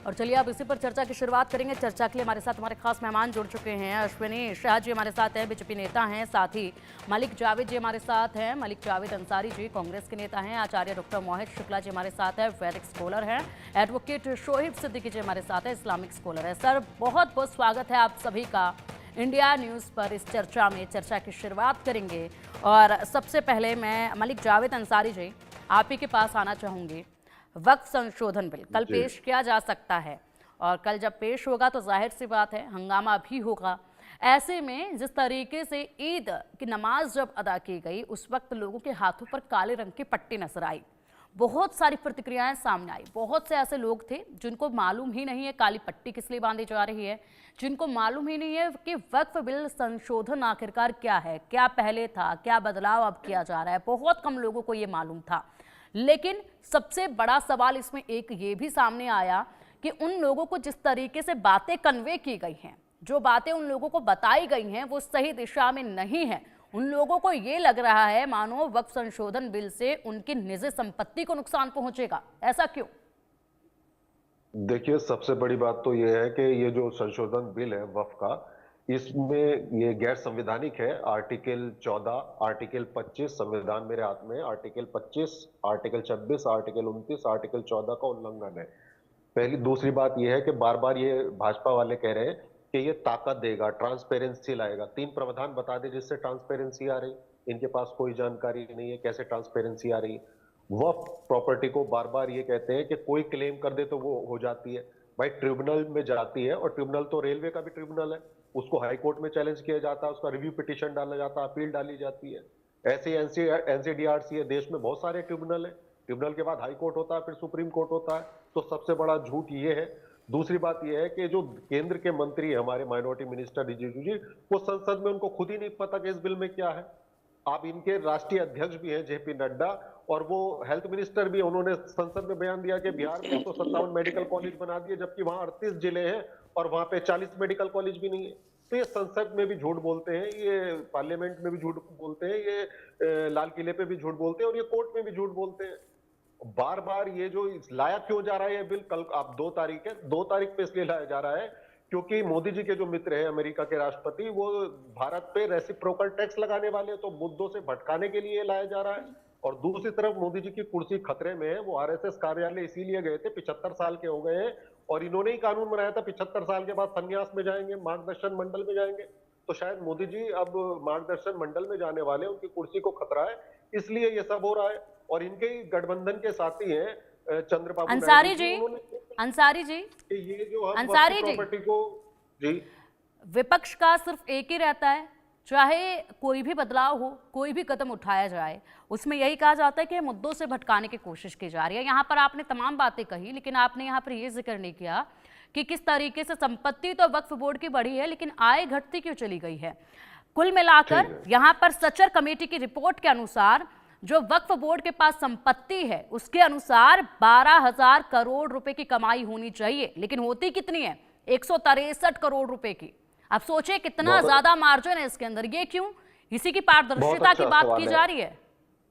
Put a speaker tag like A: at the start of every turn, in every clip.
A: और चलिए अब इसी पर चर्चा की शुरुआत करेंगे। चर्चा के लिए हमारे साथ हमारे खास मेहमान जुड़ चुके हैं। अश्विनी शाह जी हमारे साथ हैं, बीजेपी नेता हैं। साथ ही मलिक जावेद जी हमारे साथ हैं, मलिक जावेद अंसारी जी कांग्रेस के नेता हैं। आचार्य डॉक्टर मोहित शुक्ला जी हमारे साथ हैं, वैदिक स्कॉलर हैं। एडवोकेट शोहिब सिद्दीकी जी हमारे साथ हैं, इस्लामिक स्कॉलर है। सर बहुत बहुत स्वागत है आप सभी का इंडिया न्यूज़ पर। इस चर्चा में चर्चा की शुरुआत करेंगे और सबसे पहले मैं मलिक जावेद अंसारी जी आप ही के पास आना चाहूँगी। वक्फ संशोधन बिल कल पेश किया जा सकता है और कल जब पेश होगा तो जाहिर सी बात है हंगामा भी होगा। ऐसे में जिस तरीके से ईद की नमाज जब अदा की गई उस वक्त लोगों के हाथों पर काले रंग की पट्टी नजर आई, बहुत सारी प्रतिक्रियाएं सामने आई। बहुत से ऐसे लोग थे जिनको मालूम ही नहीं है काली पट्टी किस लिए बांधी जा रही है, जिनको मालूम ही नहीं है कि वक्फ बिल संशोधन आखिरकार क्या है, क्या पहले था, क्या बदलाव अब किया जा रहा है। बहुत कम लोगों को ये मालूम था। लेकिन सबसे बड़ा सवाल इसमें एक ये भी सामने आया कि उन लोगों को जिस तरीके से बातें कन्वे की गई हैं, जो बातें उन लोगों को बताई गई हैं वो सही दिशा में नहीं है। उन लोगों को ये लग रहा है मानो वक्फ संशोधन बिल से उनकी निजी संपत्ति को नुकसान पहुंचेगा। ऐसा क्यों?
B: देखिए, सबसे बड़ी बात तो ये है कि ये जो संशोधन बिल है वक्फ का, इसमें ये गैर संवैधानिक है। आर्टिकल 14, आर्टिकल 25 संविधान मेरे हाथ में है। आर्टिकल 25, आर्टिकल 26, आर्टिकल 29, आर्टिकल 14 का उल्लंघन है। पहली दूसरी बात यह है कि बार बार ये भाजपा वाले कह रहे हैं कि ये ताकत देगा, ट्रांसपेरेंसी लाएगा। 3 प्रावधान बता दे जिससे ट्रांसपेरेंसी आ रही। इनके पास कोई जानकारी नहीं है कैसे ट्रांसपेरेंसी आ रही। वक्फ प्रॉपर्टी को बार बार ये कहते हैं कि कोई क्लेम कर दे तो वो हो जाती है। भाई ट्रिब्यूनल में जाती है, और ट्रिब्यूनल तो रेलवे का भी ट्रिब्यूनल है। उसको हाई कोर्ट में चैलेंज किया जाता है, उसका रिव्यू पिटीशन डाला जाता है, अपील डाली जाती है। ऐसे ही एनसीडीआरसी है, देश में बहुत सारे ट्रिब्यूनल है। ट्रिब्यूनल के बाद हाई कोर्ट होता है, फिर सुप्रीम कोर्ट होता है। तो सबसे बड़ा झूठ ये है। दूसरी बात यह है कि जो केंद्र के मंत्री है हमारे माइनॉरिटी मिनिस्टर रिजिजू जी, वो संसद में उनको खुद ही नहीं पता कि इस बिल में क्या है। आप इनके राष्ट्रीय अध्यक्ष भी हैं जेपी नड्डा, और वो हेल्थ मिनिस्टर भी। उन्होंने संसद में बयान दिया कि बिहार में 157 मेडिकल कॉलेज बना दिए, जबकि वहां 38 जिले हैं और वहां पे 40 मेडिकल कॉलेज भी नहीं है। तो ये संसद में भी झूठ बोलते हैं, ये पार्लियामेंट में भी झूठ बोलते हैं, ये लाल किले पे भी झूठ बोलते हैं, और ये कोर्ट में भी झूठ बोलते हैं। बार बार ये जो लाया क्यों जा रहा है ये बिल? कल आप 2 तारीख है, 2 तारीख पे इसलिए लाया जा रहा है क्योंकि मोदी जी के जो मित्र हैं अमेरिका के राष्ट्रपति, वो भारत पे रेसिप्रोकल टैक्स लगाने वाले, तो मुद्दों से भटकाने के लिए लाया जा रहा है। और दूसरी तरफ मोदी जी की कुर्सी खतरे में है। वो आरएसएस कार्यालय इसीलिए गए थे, 75 साल के हो गए हैं, और इन्होंने ही कानून बनाया था 75 साल के बाद संन्यास में जाएंगे, मार्गदर्शन मंडल में जाएंगे। तो शायद मोदी जी अब मार्गदर्शन मंडल में जाने वाले, उनकी कुर्सी को खतरा है, इसलिए ये सब हो रहा है। और इनके ही गठबंधन के साथी हैं चंद्रबाबू
A: अंसारी जी,
B: अंसारी
A: जी,
B: ये जो हम
A: अंसारी जी,
B: प्रॉपर्टी को जी,
A: विपक्ष का सिर्फ एक ही रहता है, चाहे कोई भी बदलाव हो, कोई भी कदम उठाया जाए, उसमें यही कहा जाता है कि मुद्दों से भटकाने की कोशिश की जा रही है। यहाँ पर आपने तमाम बातें कही, लेकिन आपने यहाँ पर यह जिक्र नहीं किया कि किस तरीके से संपत्ति तो वक्फ बोर्ड की बढ़ी है, लेकिन आय घटती क्यों चली गई है। कुल मिलाकर यहाँ पर सचर कमेटी की रिपोर्ट के अनुसार जो वक्फ बोर्ड के पास संपत्ति है उसके अनुसार 12,000 करोड़ रुपए की कमाई होनी चाहिए, लेकिन होती कितनी है? 163 करोड़ रुपए की। अब सोचे कितना ज्यादा मार्जिन है इसके अंदर। ये क्यों? इसी की पारदर्शिता की बात की जा रही है।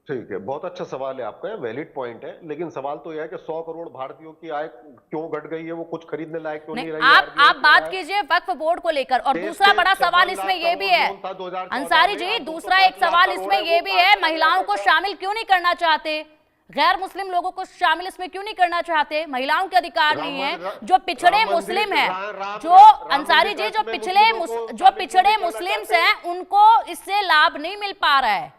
B: ठीक है, बहुत अच्छा सवाल है आपका, वैलिड पॉइंट है। लेकिन सवाल तो यह है कि 100 करोड़ भारतीयों की आय क्यों घट गई है, वो कुछ खरीदने लायक क्यों नहीं रही है?
A: आप बात कीजिए वक्फ बोर्ड को लेकर। और दूसरा बड़ा सवाल इसमें यह भी है अंसारी जी, दूसरा एक सवाल इसमें यह भी है, महिलाओं को शामिल क्यों नहीं करना चाहते, गैर मुस्लिम लोगों को शामिल इसमें क्यों नहीं करना चाहते? महिलाओं के अधिकार नहीं है, जो पिछड़े मुस्लिम हैं, जो अंसारी जी जो पिछड़े मुस्लिम्स हैं उनको इससे लाभ नहीं मिल पा रहा है।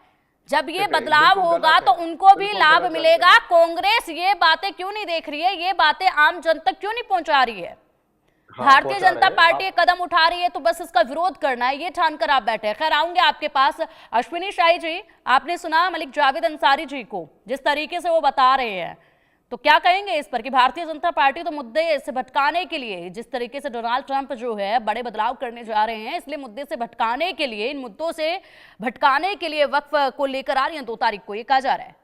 A: जब ये बदलाव होगा तो उनको भी लाभ मिलेगा। कांग्रेस ये बातें क्यों नहीं देख रही है, ये बातें आम जन तक क्यों नहीं पहुंचा रही है? भारतीय जनता पार्टी एक कदम उठा रही है तो बस इसका विरोध करना है, ये ठानकर आप बैठे हैं। खैर आऊंगे आपके पास। अश्विनी शाही जी, आपने सुना मलिक जावेद अंसारी जी को जिस तरीके से वो बता रहे हैं, तो क्या कहेंगे इस पर कि भारतीय जनता पार्टी तो मुद्दे से भटकाने के लिए, जिस तरीके से डोनाल्ड ट्रंप जो है बड़े बदलाव करने जा रहे हैं, इसलिए मुद्दे से भटकाने के लिए, इन मुद्दों से भटकाने के लिए वक्फ को लेकर आ रही है 2 तारीख को, ये कहा जा रहा है।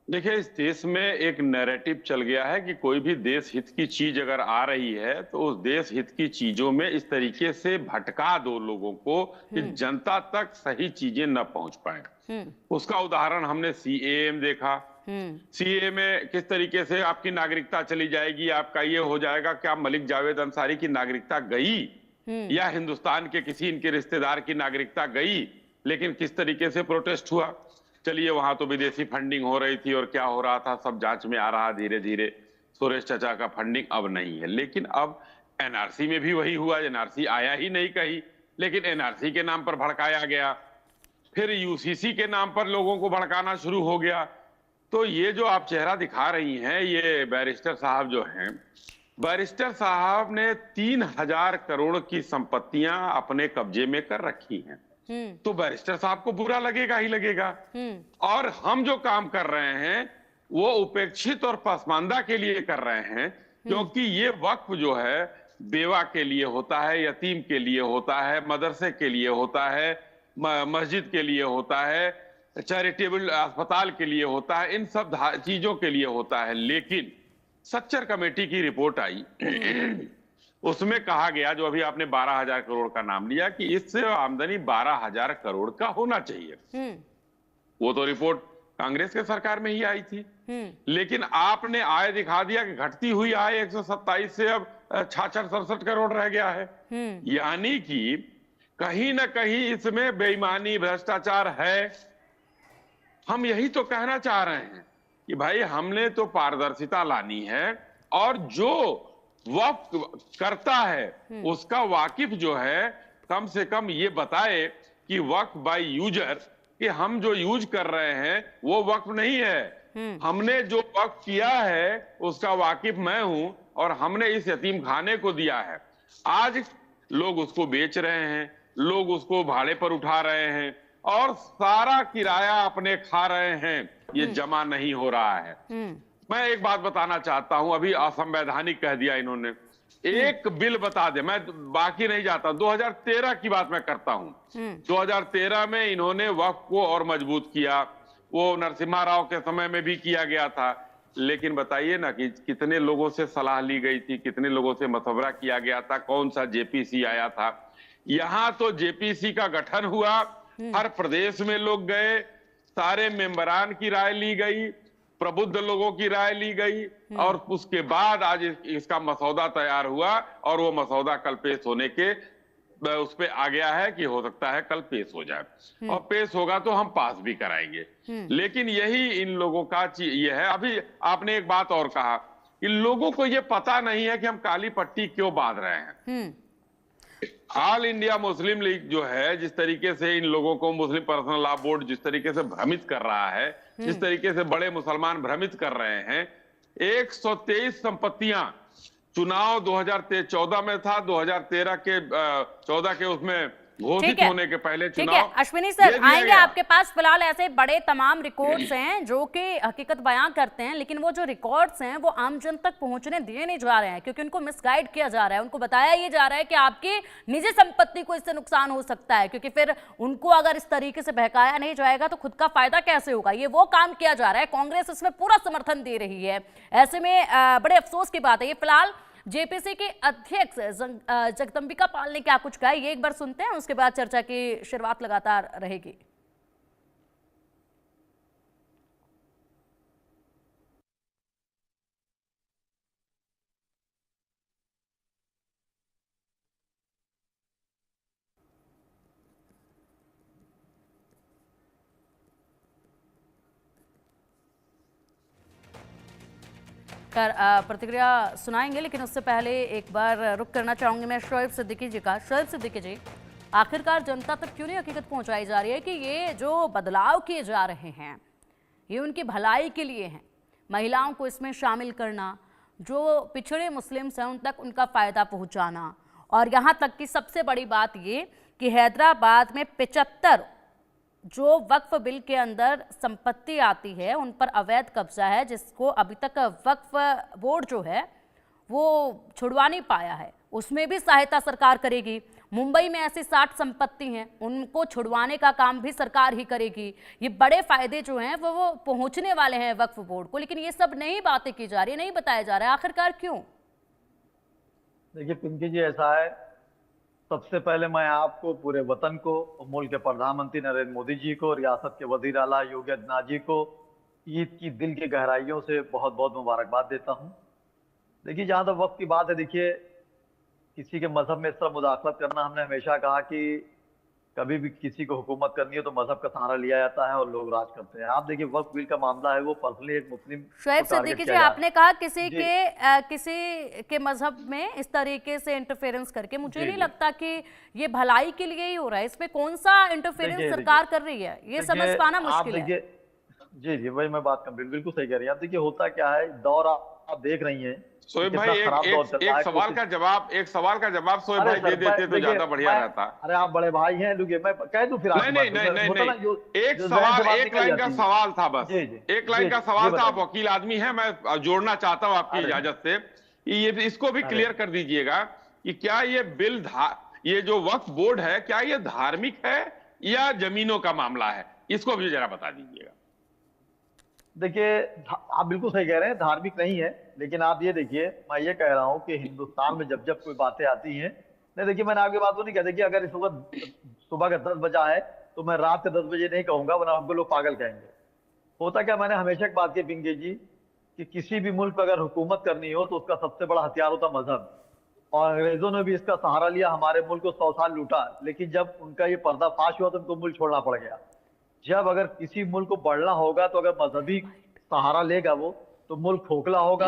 C: देखिए, इस देश में एक नैरेटिव चल गया है कि कोई भी देश हित की चीज अगर आ रही है तो उस देश हित की चीजों में इस तरीके से भटका दो लोगों को कि जनता तक सही चीजें न पहुंच पाए। उसका उदाहरण हमने सीएए में देखा, सीए में किस तरीके से आपकी नागरिकता चली जाएगी, आपका ये हो जाएगा। क्या मलिक जावेद अंसारी की नागरिकता गई या हिंदुस्तान के किसी इनके रिश्तेदार की नागरिकता गई? लेकिन किस तरीके से प्रोटेस्ट हुआ। चलिए, वहां तो विदेशी फंडिंग हो रही थी और क्या हो रहा था सब जांच में आ रहा धीरे धीरे। सुरेश चचा का फंडिंग अब नहीं है, लेकिन अब एनआरसी में भी वही हुआ। एनआरसी आया ही नहीं कहीं, लेकिन एनआरसी के नाम पर भड़काया गया। फिर यूसीसी के नाम पर लोगों को भड़काना शुरू हो गया। तो ये जो आप चेहरा दिखा रही हैं, ये बैरिस्टर साहब जो हैं, बैरिस्टर साहब ने 3,000 करोड़ की संपत्तियां अपने कब्जे में कर रखी हैं। तो बैरिस्टर साहब को बुरा लगेगा ही लगेगा। और हम जो काम कर रहे हैं वो उपेक्षित और पसमानदा के लिए कर रहे हैं, क्योंकि ये वक्फ जो है बेवा के लिए होता है, यतीम के लिए होता है, मदरसे के लिए होता है, मस्जिद के लिए होता है, चैरिटेबल अस्पताल के लिए होता है, इन सब चीजों के लिए होता है। लेकिन सच्चर कमेटी की रिपोर्ट आई, उसमें कहा गया, जो अभी आपने 12,000 करोड़ का नाम लिया, कि इससे आमदनी 12,000 करोड़ का होना चाहिए। वो तो रिपोर्ट कांग्रेस के सरकार में ही आई थी। लेकिन आपने आय दिखा दिया कि घटती हुई आय 127 से अब 66-67 करोड़ रह गया है। यानी कि कहीं ना कहीं इसमें बेईमानी, भ्रष्टाचार है। हम यही तो कहना चाह रहे हैं कि भाई हमने तो पारदर्शिता लानी है, और जो वक्फ करता है उसका वाकिफ जो है कम से कम ये बताए कि वक्फ बाय यूजर, कि हम जो यूज कर रहे हैं वो वक्फ नहीं है। हमने जो वक्फ किया है उसका वाकिफ मैं हूं, और हमने इस यतीम खाने को दिया है। आज लोग उसको बेच रहे हैं, लोग उसको भाड़े पर उठा रहे हैं, और सारा किराया अपने खा रहे हैं। ये जमा नहीं हो रहा है। मैं एक बात बताना चाहता हूं, अभी असंवैधानिक कह दिया इन्होंने। एक बिल बता दे, मैं बाकी नहीं जाता। 2013 की बात मैं करता हूं। 2013 में इन्होंने वक्फ को और मजबूत किया। वो नरसिम्हा राव के समय में भी किया गया था। लेकिन बताइए ना कि कितने लोगों से सलाह ली गई थी, कितने लोगों से मशवरा किया गया था, कौन सा जेपीसी आया था। यहां तो जेपीसी का गठन हुआ, हर प्रदेश में लोग गए, सारे मेंबरान की राय ली गई, प्रबुद्ध लोगों की राय ली गई, और उसके बाद आज इसका मसौदा तैयार हुआ, और वो मसौदा कल पेश होने के उस पे आ गया है कि हो सकता है कल पेश हो जाए, और पेश होगा तो हम पास भी कराएंगे। लेकिन यही इन लोगों का ये है। अभी आपने एक बात और कहा कि लोगों को ये पता नहीं है कि हम काली पट्टी क्यों बांध रहे हैं। ऑल इंडिया मुस्लिम लीग जो है, जिस तरीके से इन लोगों को मुस्लिम पर्सनल लॉ बोर्ड जिस तरीके से भ्रमित कर रहा है, जिस तरीके से बड़े मुसलमान भ्रमित कर रहे हैं, 123 संपत्तियां चुनाव 2014 में था, 2013 के 14 के उसमें घोषित होने के पहले
A: ठीक है,
C: चुनाव।
A: अश्विनी सर आएंगे आपके पास। फिलहाल ऐसे बड़े तमाम रिकॉर्ड्स हैं जो कि हकीकत बयां करते हैं, लेकिन वो जो रिकॉर्ड्स हैं वो आम जन तक पहुंचने दिए नहीं जा रहे हैं, क्योंकि उनको मिसगाइड किया जा रहा है। उनको बताया ये जा रहा है कि आपकी निजी संपत्ति को इससे नुकसान हो सकता है, क्योंकि फिर उनको अगर इस तरीके से बहकाया नहीं जाएगा तो खुद का फायदा कैसे होगा। ये वो काम किया जा रहा है, कांग्रेस इसमें पूरा समर्थन दे रही है। ऐसे में बड़े अफसोस की बात है। ये फिलहाल जेपीसी के अध्यक्ष जगदंबिका पाल ने क्या कुछ कहा, ये एक बार सुनते हैं, उसके बाद चर्चा की शुरुआत लगातार रहेगी। प्रतिक्रिया सुनाएंगे, लेकिन उससे पहले एक बार रुक करना चाहूंगी मैं शोएब सिद्दीकी जी का। शोएब सिद्दीकी जी, आखिरकार जनता तक क्यों नहीं हकीकत पहुंचाई जा रही है कि ये जो बदलाव किए जा रहे हैं ये उनकी भलाई के लिए हैं? महिलाओं को इसमें शामिल करना, जो पिछड़े मुस्लिम्स हैं उन तक उनका फ़ायदा पहुंचाना, और यहाँ तक कि सबसे बड़ी बात ये कि हैदराबाद में 75 जो वक्फ बिल के अंदर संपत्ति आती है उन पर अवैध कब्जा है, जिसको अभी तक वक्फ बोर्ड जो है वो छुड़वा नहीं पाया है। उसमें भी सहायता सरकार करेगी। मुंबई में ऐसी 60 संपत्ति हैं, उनको छुड़वाने का काम भी सरकार ही करेगी। ये बड़े फायदे जो हैं वो पहुंचने वाले हैं वक्फ बोर्ड को, लेकिन ये सब नहीं बातें की जा रही, नहीं बताया जा रहा है। आखिरकार क्यों?
D: देखिए पिंकी जी, ऐसा है, सबसे पहले मैं आपको, पूरे वतन को, मुल्क के प्रधानमंत्री नरेंद्र मोदी जी को, रियासत के वजीर आला योगी आदित्यनाथ जी को ईद की दिल की गहराइयों से बहुत बहुत मुबारकबाद देता हूं। देखिए, जहां तक वक्त की बात है, देखिए किसी के मजहब में इस तरह मुदाखलत करना, हमने हमेशा कहा कि कभी भी किसी को हुकूमत करनी है तो मजहब का सहारा लिया जाता है और लोग राज करते हैं। आप देखिए, वक्फ बिल का मामला है, वो पर्सनली एक मुस्लिम
A: शोएब
D: को टारगेट
A: सिद्दीकी जी,
D: किया जा रहा
A: आपने कहा
D: जी
A: किसी के मजहब में इस तरीके से इंटरफेरेंस करके, मुझे
D: जी
A: नहीं
D: जी।
A: लगता कि ये भलाई के लिए ही हो रहा है। इसमें कौन सा इंटरफेरेंस
D: देखिए
A: सरकार कर रही है, ये समझ
D: देखिए
A: पाना
D: आप
A: मुश्किल है।
D: देखिए, जी जी, वही मैं बात कर, बिल्कुल सही कह रही हैं आप। देखिए, होता क्या है, दौर आप देख रही हैं कि
C: शोएब
D: कितना
C: भाई, एक
D: खराब दौर
C: एक
D: चल रहा
C: एक
D: है।
C: सवाल का जवाब, शोएब
D: अरे
C: भाई दे
D: सर,
C: देते तो
D: देखिए,
C: ज्यादा बढ़िया
D: मैं,
C: रहता।
D: अरे आप बड़े भाई हैं, रुकिए मैं कह दूं फिर
C: नहीं
D: आपकी बात
C: नहीं नहीं नहीं
D: होता ना,
C: नहीं,
D: जो
C: एक
D: जो जहन से
C: सवाल,
D: बात
C: एक
D: निकल
C: लाइन का
D: जाती है।
C: सवाल था बस।
D: जी जी
C: एक लाइन
D: जी
C: का
D: जी
C: सवाल था। आप
D: बताइए।
C: वकील आदमी हैं, मैं जोड़ना चाहता हूं आपकी
D: अरे
C: इजाजत से। ये इसको भी
D: अरे
C: क्लियर कर दीजिएगा कि क्या ये बिल, ये जो वक्फ बोर्ड है, क्या ये धार्मिक है या जमीनों का मामला है? इसको भी जरा बता दीजिएगा।
D: देखिए, आप बिल्कुल सही कह रहे हैं, धार्मिक नहीं है। लेकिन आप ये देखिए, मैं ये कह रहा हूं कि हिंदुस्तान में जब जब कोई बातें आती हैं, नहीं देखिए, मैंने आपकी बात को नहीं कहता कि अगर इस वक्त सुबह का 10 बजा है तो मैं रात के 10 बजे नहीं कहूंगा, वरना हमको लोग पागल कहेंगे। होता क्या, मैंने हमेशा एक बात की पिंकी जी, कि किसी भी मुल्क पर अगर हुकूमत करनी हो तो उसका सबसे बड़ा हथियार होता मजहब। और अंग्रेजों ने भी इसका सहारा लिया, हमारे मुल्क को 100 साल लूटा, लेकिन जब उनका ये पर्दाफाश हुआ तो उनको मुल्क छोड़ना पड़ गया। जब अगर किसी मुल्क को बढ़ना होगा तो अगर मजहबी सहारा लेगा वो, तो मुल्क खोखला होगा।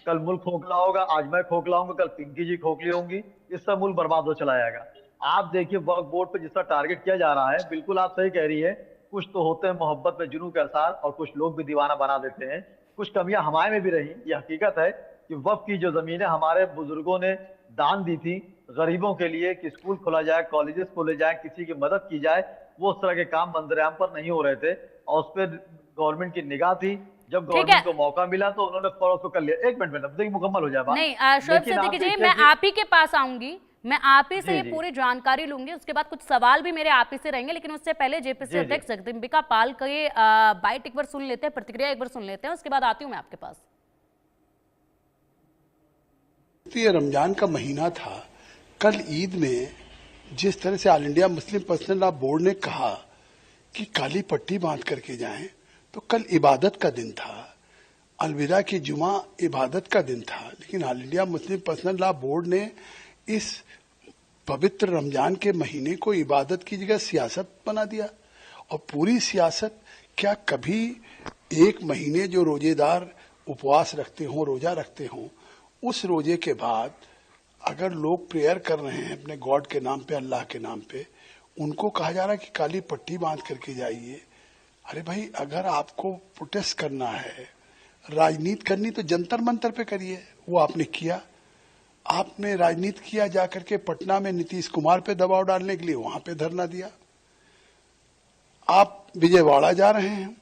D: कल मुल्क खोखला होगा, आज मैं खोखला होऊंगा, कल पिंकी जी खोखली होंगी, इससे मुल्क बर्बाद हो चला जाएगा। आप देखिए, वक्फ बोर्ड पे जिसका टारगेट किया जा रहा है, बिल्कुल आप सही कह रही है, कुछ तो होते हैं मोहब्बत में जुनून के आसार, और कुछ लोग भी दीवाना बना देते हैं। कुछ कमियां हमारे में भी रही, ये हकीकत है कि वक्फ की जो जमीनें हमारे बुजुर्गों ने दान दी थी गरीबों के लिए, कि स्कूल खोला जाए, कॉलेजेस खोले जाए, किसी की मदद की जाए, वो उस तरह के काम मंजरेआम पर नहीं हो रहे थे, और उस पर गवर्नमेंट की निगाह थी। जब
A: ठीक है,
D: गवर्नमेंट को मौका मिला तो उन्होंने फौरन उसको कर लिया। एक मिनट देखिए, मुकम्मल हो जाए बात।
A: नहीं शोएब
D: लेकिन आप
A: सिद्दीकी जी,
D: देखिए
A: मैं
D: कि
A: आप ही के पास आऊंगी, मैं आप ही से
D: जी
A: ये
D: जी
A: पूरी जानकारी लूंगी, उसके बाद कुछ सवाल भी मेरे आप ही से रहेंगे। लेकिन उससे पहले जेपीसी
D: जी जी
A: अध्यक्ष जगदम्बिका पाल के बाइट एक बार सुन लेते हैं, प्रतिक्रिया एक बार सुन लेते हैं, उसके बाद आती हूं मैं आपके पास।
E: ये रमजान का महीना था, कल ईद में जिस तरह से all India Muslim personal law board ने कहा कि काली पट्टी बांध करके जाएं, तो कल इबादत का दिन था, अलविदा की जुमा इबादत का दिन था। लेकिन all India Muslim personal law board ने इस पवित्र रमजान के महीने को इबादत की जगह सियासत बना दिया। और पूरी सियासत, क्या कभी एक महीने जो रोजेदार उपवास रखते हों, रोजा रखते हों, उस रोजे के बाद अगर लोग प्रेयर कर रहे हैं अपने गॉड के नाम पे, अल्लाह के नाम पे, उनको कहा जा रहा है कि काली पट्टी बांध करके जाइए? अरे भाई, अगर आपको प्रोटेस्ट करना है, राजनीति करनी, तो जंतर मंतर पे करिए। वो आपने किया। आपने राजनीति किया जाकर के पटना में नीतीश कुमार पे दबाव डालने के लिए, वहां पे धरना दिया। आप विजयवाड़ा जा रहे हैं,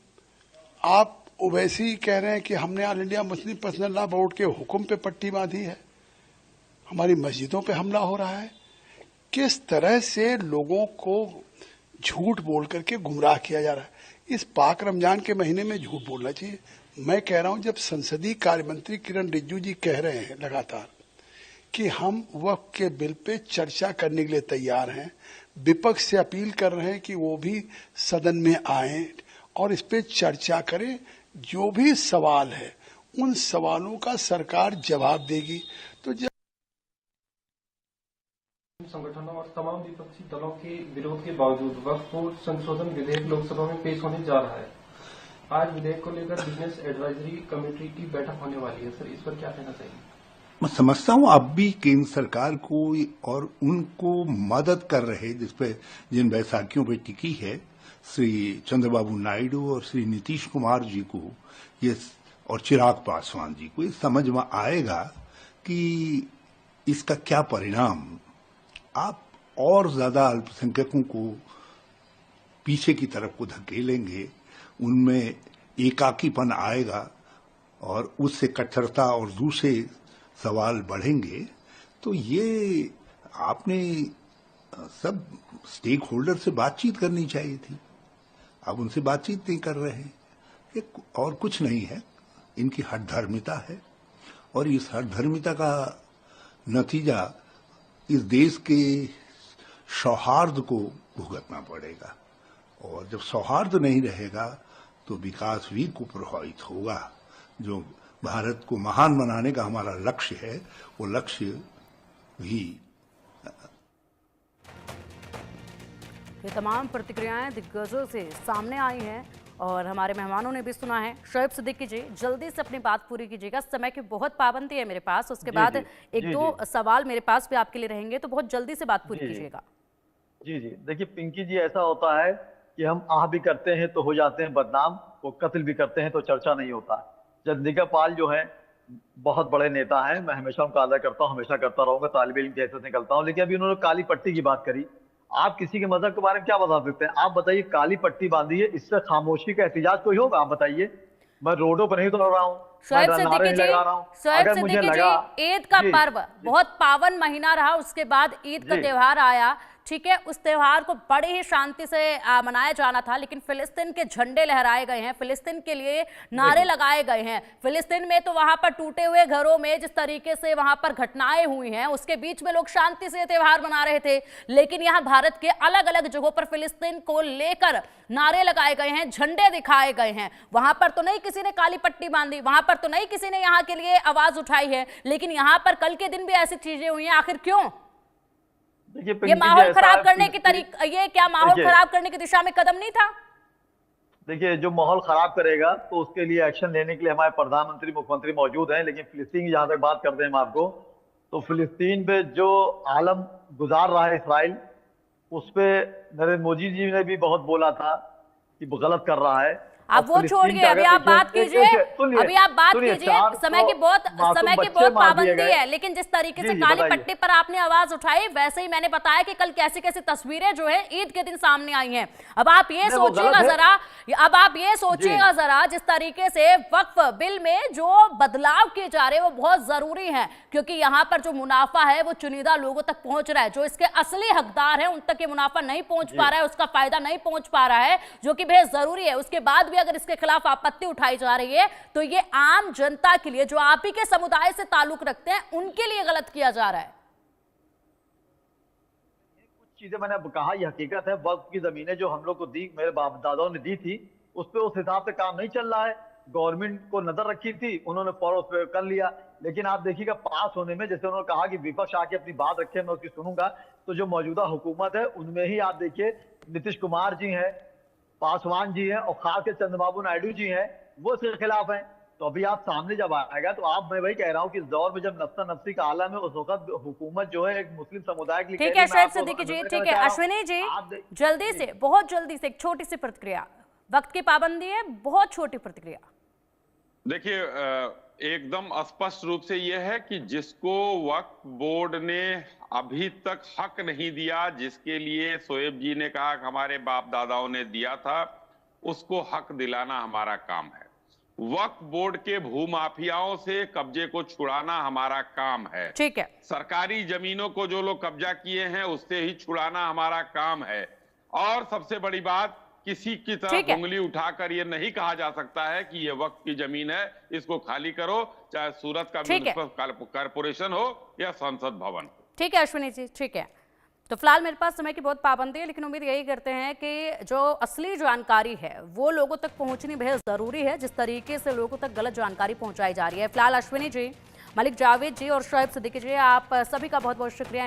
E: आप ओवैसी कह रहे हैं कि हमने all India Muslim personal law board के हुक्म पे पट्टी बांधी है, हमारी मस्जिदों पे हमला हो रहा है। किस तरह से लोगों को झूठ बोल करके गुमराह किया जा रहा है। इस पाक रमजान के महीने में झूठ बोलना चाहिए। मैं कह रहा हूं, जब संसदीय कार्य मंत्री किरण रिजिजू जी कह रहे हैं लगातार कि हम वक्फ के बिल पे चर्चा करने के लिए तैयार हैं, विपक्ष से अपील कर रहे हैं कि वो भी सदन में आए और इस पे चर्चा करें, जो भी सवाल है उन सवालों का सरकार जवाब देगी। तो जब
F: संगठनों और तमाम विपक्षी दलों के विरोध के बावजूद वक्फ बोर्ड संशोधन विधेयक लोकसभा में पेश होने जा रहा है। आज विधेयक को लेकर बिजनेस एडवाइजरी कमेटी की बैठक होने वाली है। सर, इस पर क्या कहना चाहिए?
G: मैं समझता हूं अब भी केंद्र सरकार को और उनको मदद कर रहे, जिसपे जिन बैसाखियों पे टिकी है, श्री चंद्रबाबू नायडू और श्री नीतीश कुमार जी को ये, और चिराग पासवान जी को ये समझ में आएगा कि इसका क्या परिणाम। आप और ज्यादा अल्पसंख्यकों को पीछे की तरफ को धकेलेंगे, उनमें एकाकीपन आएगा और उससे कट्टरता और दूसरे सवाल बढ़ेंगे। तो ये आपने सब स्टेक होल्डर से बातचीत करनी चाहिए थी। अब उनसे बातचीत नहीं कर रहे हैं। ये और कुछ नहीं है, इनकी हठधर्मिता है, और इस हठधर्मिता का नतीजा इस देश के सौहार्द को भुगतना पड़ेगा। और जब सौहार्द नहीं रहेगा तो विकास भी को प्रभावित होगा। जो भारत को महान बनाने का हमारा लक्ष्य है, वो लक्ष्य भी।
A: ये तमाम प्रतिक्रियाएं दिग्गजों से सामने आई हैं और हमारे मेहमानों ने भी सुना है। शोएब सिद्दीकी जी, जल्दी से अपनी बात पूरी कीजिएगा, समय की बहुत पाबंदी है मेरे पास। उसके बाद एक दो सवाल मेरे पास भी आपके लिए रहेंगे, तो बहुत जल्दी से बात पूरी कीजिएगा।
D: जी जी, देखिए पिंकी जी, ऐसा होता है कि हम आह भी करते हैं तो हो जाते हैं बदनाम, वो कत्ल भी करते हैं तो चर्चा नहीं होता। चंद्रिका पाल जो है बहुत बड़े नेता हैं, मैं हमेशा उनका आदर करता हूँ, हमेशा करता रहूंगा, तालिब इल्म जैसे निकलता हूँ। लेकिन अभी उन्होंने काली पट्टी की बात करी। आप किसी के मजहब के बारे में क्या बता सकते हैं? आप बताइए, काली पट्टी बांधी है, इससे खामोशी का एहतिजाज कोई होगा? आप बताइए। मैं रोडों पर नहीं दौड़ रहा हूँ,
A: शोएब सिद्दीकी जी, ईद का पर्व बहुत पावन महीना रहा, उसके बाद ईद का त्योहार आया, ठीक है, उस त्योहार को बड़े ही शांति से मनाया जाना था, लेकिन फिलिस्तीन के झंडे लहराए गए हैं, फिलिस्तीन के लिए नारे लगाए गए हैं। फिलिस्तीन में तो वहां पर टूटे हुए घरों में जिस तरीके से वहां पर घटनाएं हुई हैं, उसके बीच में लोग शांति से त्योहार मना रहे थे, लेकिन यहां भारत के अलग अलग जगहों पर फिलिस्तीन को लेकर नारे लगाए गए हैं, झंडे दिखाए गए हैं। वहां पर तो नहीं किसी ने काली पट्टी बांधी, वहां पर तो नहीं किसी ने यहाँ के लिए आवाज उठाई है, लेकिन यहाँ पर कल के दिन भी ऐसी चीजें हुई हैं। आखिर क्यों? ये माहौल खराब करने की तरीका, ये क्या माहौल खराब करने की दिशा में कदम नहीं था?
D: देखिए, जो माहौल खराब करेगा तो उसके लिए एक्शन लेने के लिए हमारे प्रधानमंत्री, मुख्यमंत्री मौजूद हैं। लेकिन फिलिस्तीन की जहां तक बात करते हैं हम आपको, तो फिलिस्तीन पे जो आलम गुजार रहा है इसराइल, उस पे नरेंद्र मोदी जी ने भी बहुत बोला था कि वो गलत कर रहा है।
A: अब वो छोड़िए, अभी आप बात कीजिए, अभी आप बात कीजिए। समय की बहुत पाबंदी है, लेकिन जिस तरीके से काली पट्टी पर आपने आवाज उठाई, वैसे ही मैंने बताया कि कल कैसी कैसी तस्वीरें जो है ईद के दिन सामने आई हैं। अब आप ये सोचिएगा जरा, जिस तरीके से वक्फ बिल में जो बदलाव किए जा रहे हैं वो बहुत जरूरी है, क्योंकि यहाँ पर जो मुनाफा है वो चुनिंदा लोगों तक पहुंच रहा है। जो इसके असली हकदार हैं उन तक ये मुनाफा नहीं पहुंच पा रहा है, उसका फायदा नहीं पहुंच पा रहा है, जो कि बेहद जरूरी है। उसके बाद अगर इसके खिलाफ आपत्ति उठाई जा रही है तो ये आम जनता के लिए, जो आप ही के समुदाय से ताल्लुक रखते हैं, उनके लिए गलत किया जा रहा है।
D: कुछ चीजें मैंने कहा, यह हकीकत है, वक्फ की जमीनें जो हम लोग को दी, मेरे बाप दादाओं ने दी थी, उस पर उस हिसाब से काम नहीं चल रहा है। गवर्नमेंट को नजर रखी थी, उन्होंने फौरन उस पर कर लिया। लेकिन आप देखिएगा पास होने में, जैसे उन्होंने कहा कि विपक्ष आके अपनी बात रखे, मैं उसकी सुनूंगा, तो जो मौजूदा हुकूमत है उनमें ही आप देखिए नीतीश कुमार जी हैं, पासवान जी हैं और खास कर चंद्रबाबू नायडू जी हैं, वो इसके खिलाफ हैं। तो अभी आप सामने जब आएगा तो आप, मैं वही कह रहा हूँ कि इस दौर में जब नफ्सा नफ्सी का आलम है, उस वक्त हुकूमत जो है एक मुस्लिम समुदाय के लिए।
A: ठीक है शोएब सिद्दीकी जी, ठीक है। अश्विनी जी, जल्दी से, बहुत जल्दी से एक छोटी सी प्रतिक्रिया, वक्त की पाबंदी है, बहुत छोटी प्रतिक्रिया।
C: देखिए, एकदम स्पष्ट रूप से यह है कि जिसको वक्फ बोर्ड ने अभी तक हक नहीं दिया, जिसके लिए शोएब जी ने कहा कि हमारे बाप दादाओं ने दिया था, उसको हक दिलाना हमारा काम है। वक्फ बोर्ड के भूमाफियाओं से कब्जे को छुड़ाना हमारा काम है।
A: ठीक है।
C: सरकारी जमीनों को जो लोग कब्जा किए हैं उससे ही छुड़ाना हमारा काम है। और सबसे बड़ी बात, किसी की तरफ उंगली उठाकर ये नहीं कहा जा सकता है कि ये वक्त की जमीन है, इसको खाली करो, चाहे सूरत का म्युनिसिपल कॉर्पोरेशन हो या संसद भवन।
A: ठीक है अश्विनी जी, ठीक है। तो फिलहाल मेरे पास समय की बहुत पाबंदी है, लेकिन उम्मीद यही करते हैं कि जो असली जानकारी है वो लोगों तक पहुंचनी बेहद जरूरी है, जिस तरीके से लोगों तक गलत जानकारी पहुंचाई जा रही है। फिलहाल अश्विनी जी, मलिक जावेद जी और शोएब सिद्दीकी जी, आप सभी का बहुत बहुत शुक्रिया।